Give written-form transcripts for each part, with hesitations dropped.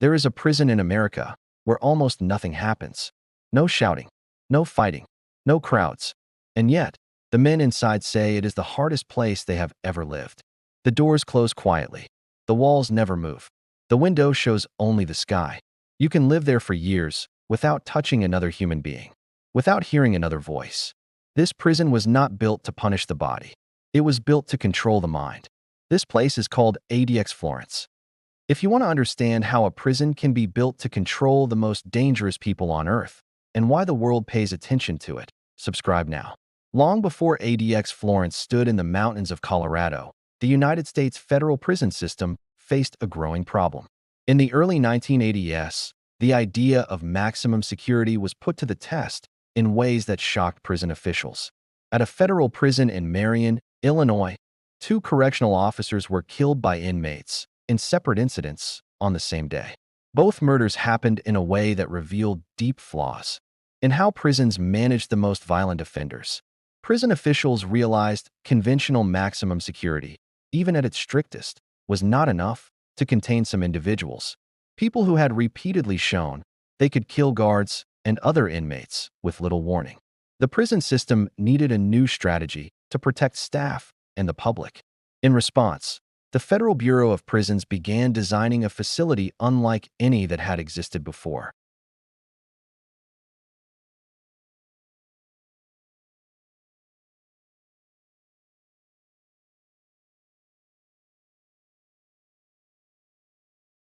There is a prison in America where almost nothing happens. No shouting, no fighting, no crowds. And yet, the men inside say it is the hardest place they have ever lived. The doors close quietly. The walls never move. The window shows only the sky. You can live there for years without touching another human being, without hearing another voice. This prison was not built to punish the body. It was built to control the mind. This place is called ADX Florence. If you want to understand how a prison can be built to control the most dangerous people on Earth and why the world pays attention to it, subscribe now. Long before ADX Florence stood in the mountains of Colorado, the United States federal prison system faced a growing problem. In the early 1980s, the idea of maximum security was put to the test in ways that shocked prison officials. At a federal prison in Marion, Illinois, 2 correctional officers were killed by inmates in separate incidents on the same day. Both murders happened in a way that revealed deep flaws in how prisons manage the most violent offenders. Prison officials realized conventional maximum security, even at its strictest, was not enough to contain some individuals. People who had repeatedly shown they could kill guards and other inmates with little warning. The prison system needed a new strategy to protect staff and the public. In response, the Federal Bureau of Prisons began designing a facility unlike any that had existed before.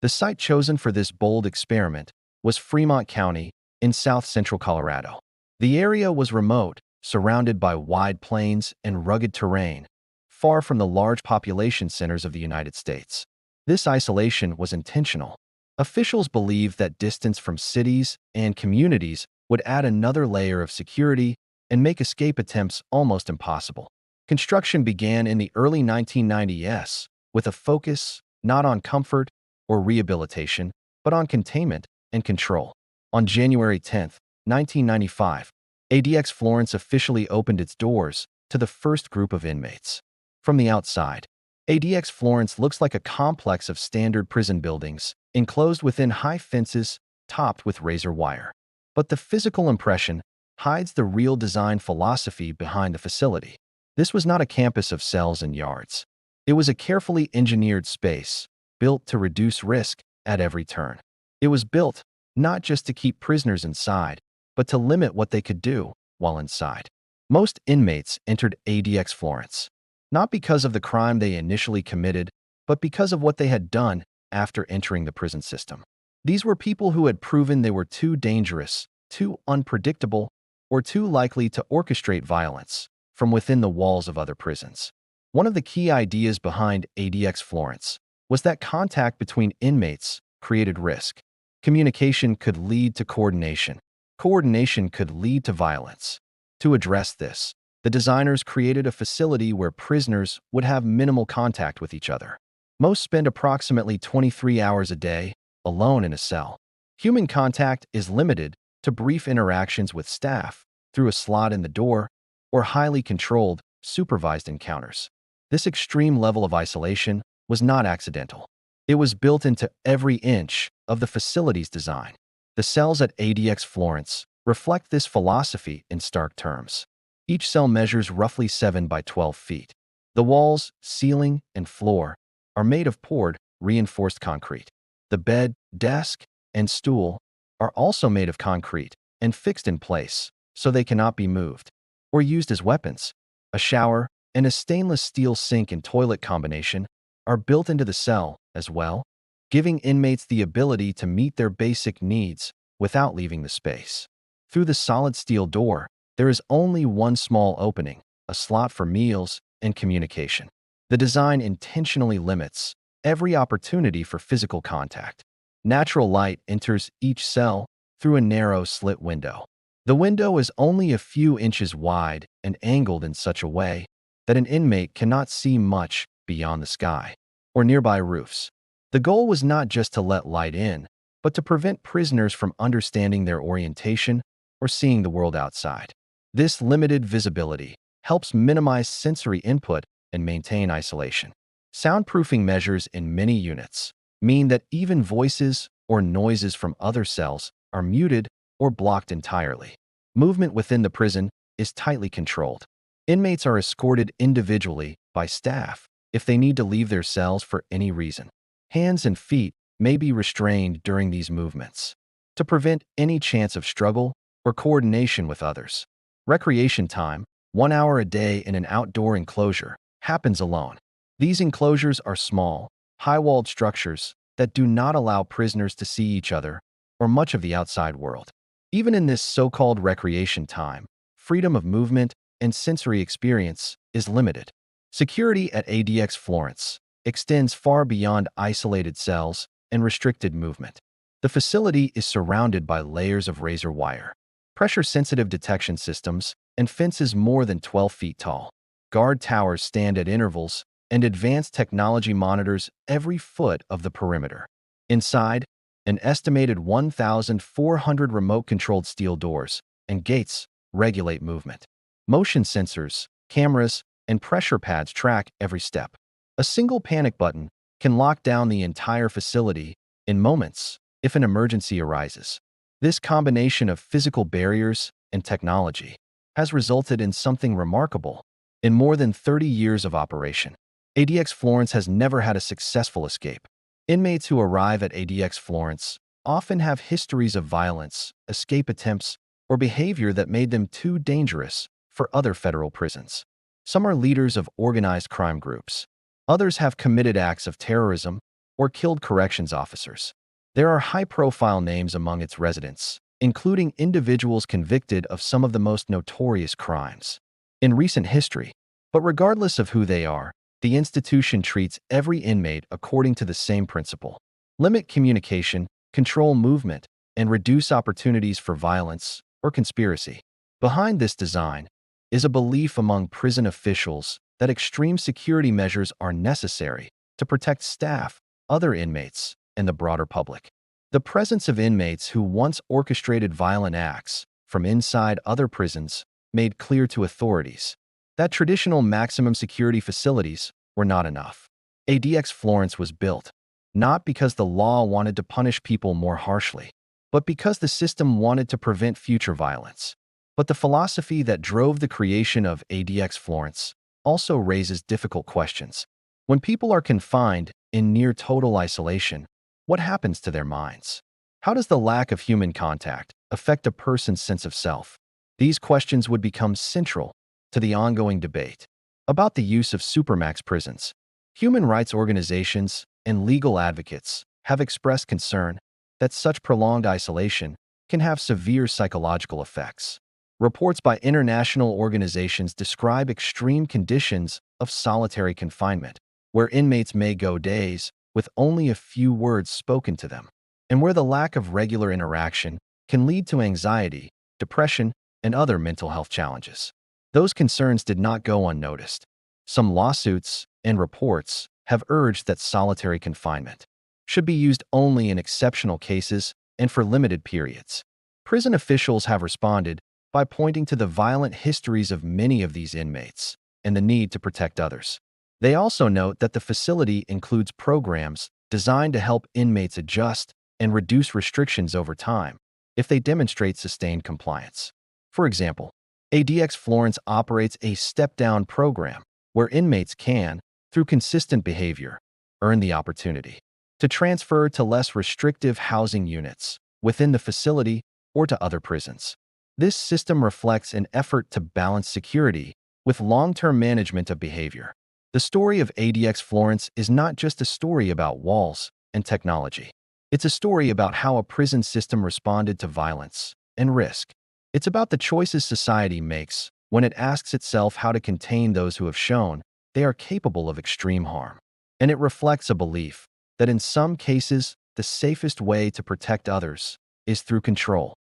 The site chosen for this bold experiment was Fremont County in south-central Colorado. The area was remote, surrounded by wide plains and rugged terrain, far from the large population centers of the United States. This isolation was intentional. Officials believed that distance from cities and communities would add another layer of security and make escape attempts almost impossible. Construction began in the early 1990s with a focus not on comfort or rehabilitation, but on containment and control. On January 10, 1995, ADX Florence officially opened its doors to the first group of inmates. From the outside, ADX Florence looks like a complex of standard prison buildings, enclosed within high fences topped with razor wire. But the physical impression hides the real design philosophy behind the facility. This was not a campus of cells and yards. It was a carefully engineered space, built to reduce risk at every turn. It was built not just to keep prisoners inside, but to limit what they could do while inside. Most inmates entered ADX Florence, not because of the crime they initially committed, but because of what they had done after entering the prison system. These were people who had proven they were too dangerous, too unpredictable, or too likely to orchestrate violence from within the walls of other prisons. One of the key ideas behind ADX Florence was that contact between inmates created risk. Communication could lead to coordination. Coordination could lead to violence. To address this, the designers created a facility where prisoners would have minimal contact with each other. Most spend approximately 23 hours a day alone in a cell. Human contact is limited to brief interactions with staff through a slot in the door or highly controlled, supervised encounters. This extreme level of isolation was not accidental. It was built into every inch of the facility's design. The cells at ADX Florence reflect this philosophy in stark terms. Each cell measures roughly 7 by 12 feet. The walls, ceiling, and floor are made of poured, reinforced concrete. The bed, desk, and stool are also made of concrete and fixed in place so they cannot be moved or used as weapons. A shower and a stainless steel sink and toilet combination are built into the cell as well, giving inmates the ability to meet their basic needs without leaving the space. Through the solid steel door, there is only one small opening, a slot for meals and communication. The design intentionally limits every opportunity for physical contact. Natural light enters each cell through a narrow slit window. The window is only a few inches wide and angled in such a way that an inmate cannot see much beyond the sky or nearby roofs. The goal was not just to let light in, but to prevent prisoners from understanding their orientation or seeing the world outside. This limited visibility helps minimize sensory input and maintain isolation. Soundproofing measures in many units mean that even voices or noises from other cells are muted or blocked entirely. Movement within the prison is tightly controlled. Inmates are escorted individually by staff if they need to leave their cells for any reason. Hands and feet may be restrained during these movements to prevent any chance of struggle or coordination with others. Recreation time, 1 hour a day in an outdoor enclosure, happens alone. These enclosures are small, high-walled structures that do not allow prisoners to see each other or much of the outside world. Even in this so-called recreation time, freedom of movement and sensory experience is limited. Security at ADX Florence extends far beyond isolated cells and restricted movement. The facility is surrounded by layers of razor wire, pressure-sensitive detection systems, and fences more than 12 feet tall. Guard towers stand at intervals, and advanced technology monitors every foot of the perimeter. Inside, an estimated 1,400 remote-controlled steel doors and gates regulate movement. Motion sensors, cameras, and pressure pads track every step. A single panic button can lock down the entire facility in moments if an emergency arises. This combination of physical barriers and technology has resulted in something remarkable. In more than 30 years of operation, ADX Florence has never had a successful escape. Inmates who arrive at ADX Florence often have histories of violence, escape attempts, or behavior that made them too dangerous for other federal prisons. Some are leaders of organized crime groups. Others have committed acts of terrorism or killed corrections officers. There are high-profile names among its residents, including individuals convicted of some of the most notorious crimes in recent history. But regardless of who they are, the institution treats every inmate according to the same principle: limit communication, control movement, and reduce opportunities for violence or conspiracy. Behind this design is a belief among prison officials that extreme security measures are necessary to protect staff, other inmates, and the broader public. The presence of inmates who once orchestrated violent acts from inside other prisons made clear to authorities that traditional maximum security facilities were not enough. ADX Florence was built not because the law wanted to punish people more harshly, but because the system wanted to prevent future violence. But the philosophy that drove the creation of ADX Florence also raises difficult questions. When people are confined in near total isolation, what happens to their minds? How does the lack of human contact affect a person's sense of self? These questions would become central to the ongoing debate about the use of Supermax prisons. Human rights organizations and legal advocates have expressed concern that such prolonged isolation can have severe psychological effects. Reports by international organizations describe extreme conditions of solitary confinement, where inmates may go days with only a few words spoken to them, and where the lack of regular interaction can lead to anxiety, depression, and other mental health challenges. Those concerns did not go unnoticed. Some lawsuits and reports have urged that solitary confinement should be used only in exceptional cases and for limited periods. Prison officials have responded by pointing to the violent histories of many of these inmates and the need to protect others. They also note that the facility includes programs designed to help inmates adjust and reduce restrictions over time if they demonstrate sustained compliance. For example, ADX Florence operates a step-down program where inmates can, through consistent behavior, earn the opportunity to transfer to less restrictive housing units within the facility or to other prisons. This system reflects an effort to balance security with long-term management of behavior. The story of ADX Florence is not just a story about walls and technology. It's a story about how a prison system responded to violence and risk. It's about the choices society makes when it asks itself how to contain those who have shown they are capable of extreme harm. And it reflects a belief that in some cases, the safest way to protect others is through control.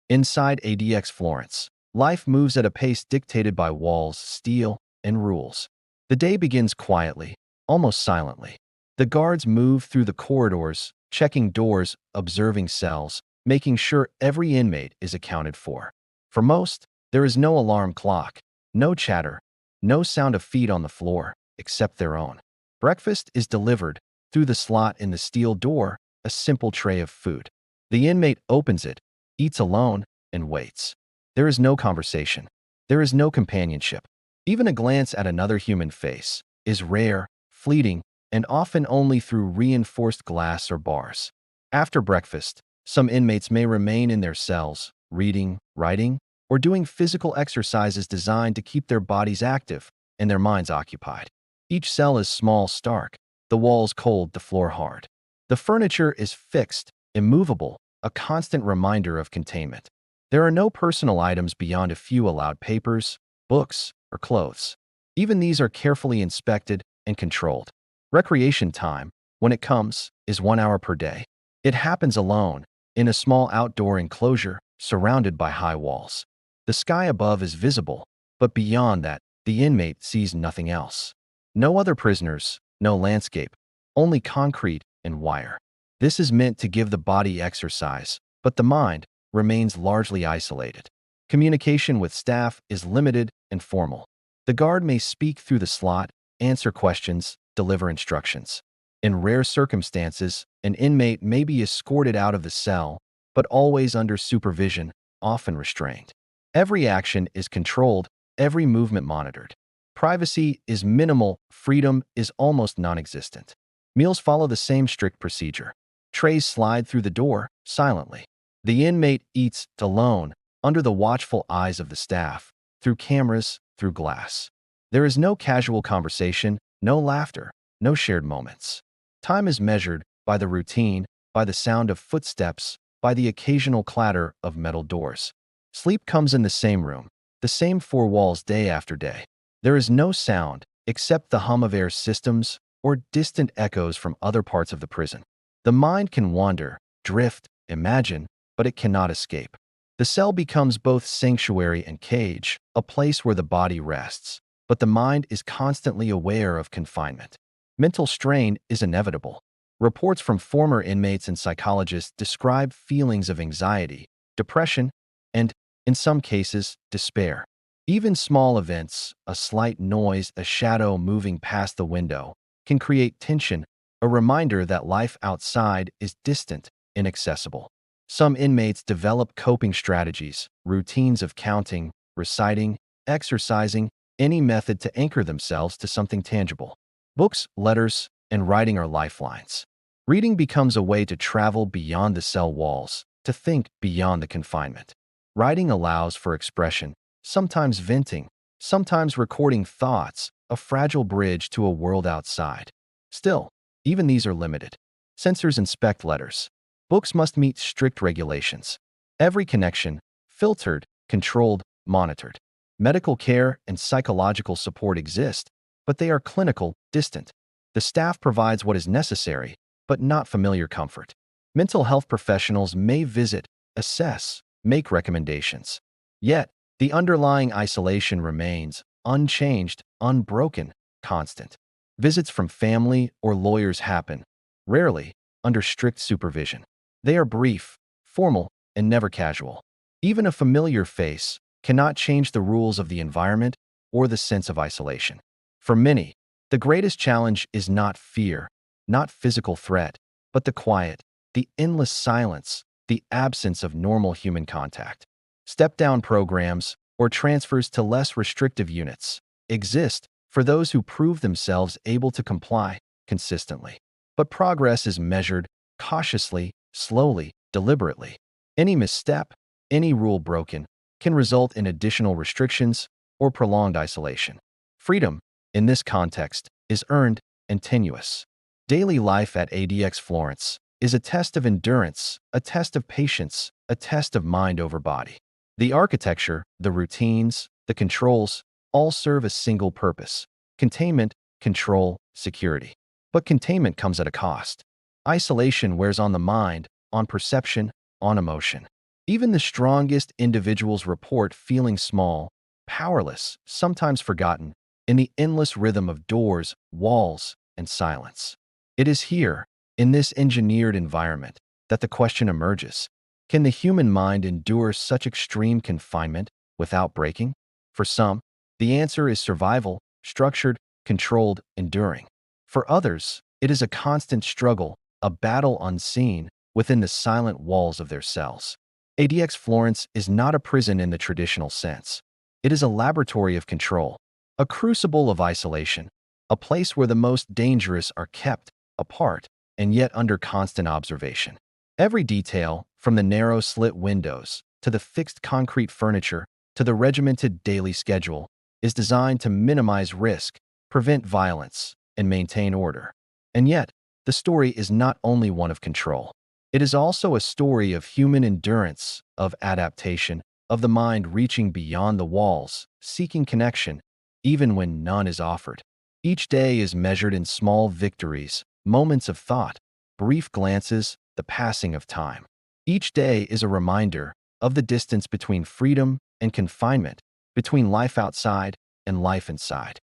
Inside ADX Florence, life moves at a pace dictated by walls, steel, and rules. The day begins quietly, almost silently. The guards move through the corridors, checking doors, observing cells, making sure every inmate is accounted for. For most, there is no alarm clock, no chatter, no sound of feet on the floor, except their own. Breakfast is delivered Through the slot in the steel door, a simple tray of food. The inmate opens it, eats alone, and waits. There is no conversation. There is no companionship. Even a glance at another human face is rare, fleeting, and often only through reinforced glass or bars. After breakfast, some inmates may remain in their cells, reading, writing, or doing physical exercises designed to keep their bodies active and their minds occupied. Each cell is small, stark, the walls cold, the floor hard. The furniture is fixed, immovable, a constant reminder of containment. There are no personal items beyond a few allowed papers, books, or clothes. Even these are carefully inspected and controlled. Recreation time, when it comes, is 1 hour per day. It happens alone, in a small outdoor enclosure surrounded by high walls. The sky above is visible, but beyond that, the inmate sees nothing else. No other prisoners, no landscape, only concrete and wire. This is meant to give the body exercise, but the mind remains largely isolated. Communication with staff is limited and formal. The guard may speak through the slot, answer questions, deliver instructions. In rare circumstances, an inmate may be escorted out of the cell, but always under supervision, often restrained. Every action is controlled, every movement monitored. Privacy is minimal, freedom is almost non-existent. Meals follow the same strict procedure. Trays slide through the door, silently. The inmate eats alone, under the watchful eyes of the staff, through cameras, through glass. There is no casual conversation, no laughter, no shared moments. Time is measured by the routine, by the sound of footsteps, by the occasional clatter of metal doors. Sleep comes in the same room, the same four walls day after day. There is no sound except the hum of air systems or distant echoes from other parts of the prison. The mind can wander, drift, imagine, but it cannot escape. The cell becomes both sanctuary and cage, a place where the body rests, but the mind is constantly aware of confinement. Mental strain is inevitable. Reports from former inmates and psychologists describe feelings of anxiety, depression, and, in some cases, despair. Even small events, a slight noise, a shadow moving past the window, can create tension, a reminder that life outside is distant, inaccessible. Some inmates develop coping strategies, routines of counting, reciting, exercising, any method to anchor themselves to something tangible. Books, letters, and writing are lifelines. Reading becomes a way to travel beyond the cell walls, to think beyond the confinement. Writing allows for expression, sometimes venting, sometimes recording thoughts, a fragile bridge to a world outside. Still, even these are limited. Censors inspect letters. Books must meet strict regulations. Every connection, filtered, controlled, monitored. Medical care and psychological support exist, but they are clinical, distant. The staff provides what is necessary, but not familiar comfort. Mental health professionals may visit, assess, make recommendations. Yet, the underlying isolation remains unchanged, unbroken, constant. Visits from family or lawyers happen, rarely, under strict supervision. They are brief, formal, and never casual. Even a familiar face cannot change the rules of the environment or the sense of isolation. For many, the greatest challenge is not fear, not physical threat, but the quiet, the endless silence, the absence of normal human contact. Step-down programs or transfers to less restrictive units exist for those who prove themselves able to comply consistently. But progress is measured cautiously, slowly, deliberately. Any misstep, any rule broken, can result in additional restrictions or prolonged isolation. Freedom, in this context, is earned and tenuous. Daily life at ADX Florence is a test of endurance, a test of patience, a test of mind over body. The architecture, the routines, the controls, all serve a single purpose: containment, control, security. But containment comes at a cost. Isolation wears on the mind, on perception, on emotion. Even the strongest individuals report feeling small, powerless, sometimes forgotten, in the endless rhythm of doors, walls, and silence. It is here, in this engineered environment, that the question emerges: can the human mind endure such extreme confinement without breaking? For some, the answer is survival, structured, controlled, enduring. For others, It is a constant struggle, a battle unseen within the silent walls of their cells. ADX Florence is not a prison in the traditional sense. It is a laboratory of control, a crucible of isolation, a place where the most dangerous are kept apart and yet under constant observation. Every detail, from the narrow slit windows to the fixed concrete furniture to the regimented daily schedule, is designed to minimize risk, prevent violence, and maintain order. And yet, the story is not only one of control. It is also a story of human endurance, of adaptation, of the mind reaching beyond the walls, seeking connection, even when none is offered. Each day is measured in small victories, moments of thought, brief glances, the passing of time. Each day is a reminder of the distance between freedom and confinement, between life outside and life inside.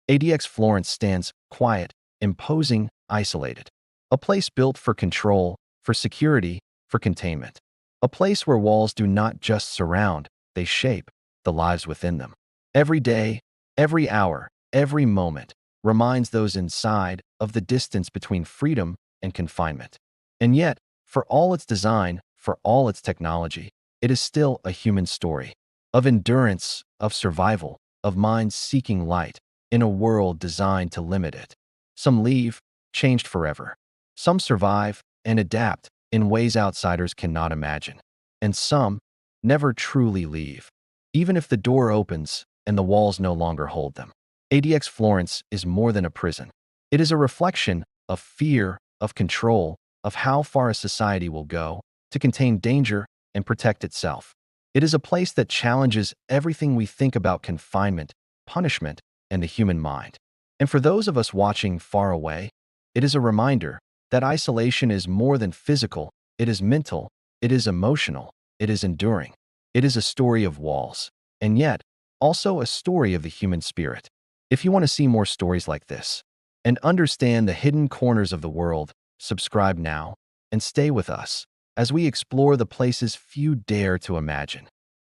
ADX Florence stands quiet, imposing, isolated. A place built for control, for security, for containment. A place where walls do not just surround, they shape the lives within them. Every day, every hour, every moment reminds those inside of the distance between freedom and confinement. And yet, for all its design, for all its technology, it is still a human story of endurance, of survival, of minds seeking light in a world designed to limit it. Some leave, changed forever. Some survive and adapt in ways outsiders cannot imagine. And some never truly leave, even if the door opens and the walls no longer hold them. ADX Florence is more than a prison. It is a reflection of fear, of control, of how far a society will go to contain danger and protect itself. It is a place that challenges everything we think about confinement, punishment, and the human mind. And for those of us watching far away, it is a reminder that isolation is more than physical, it is mental, it is emotional, it is enduring. It is a story of walls, and yet also a story of the human spirit. If you want to see more stories like this and understand the hidden corners of the world, subscribe now and stay with us as we explore the places few dare to imagine.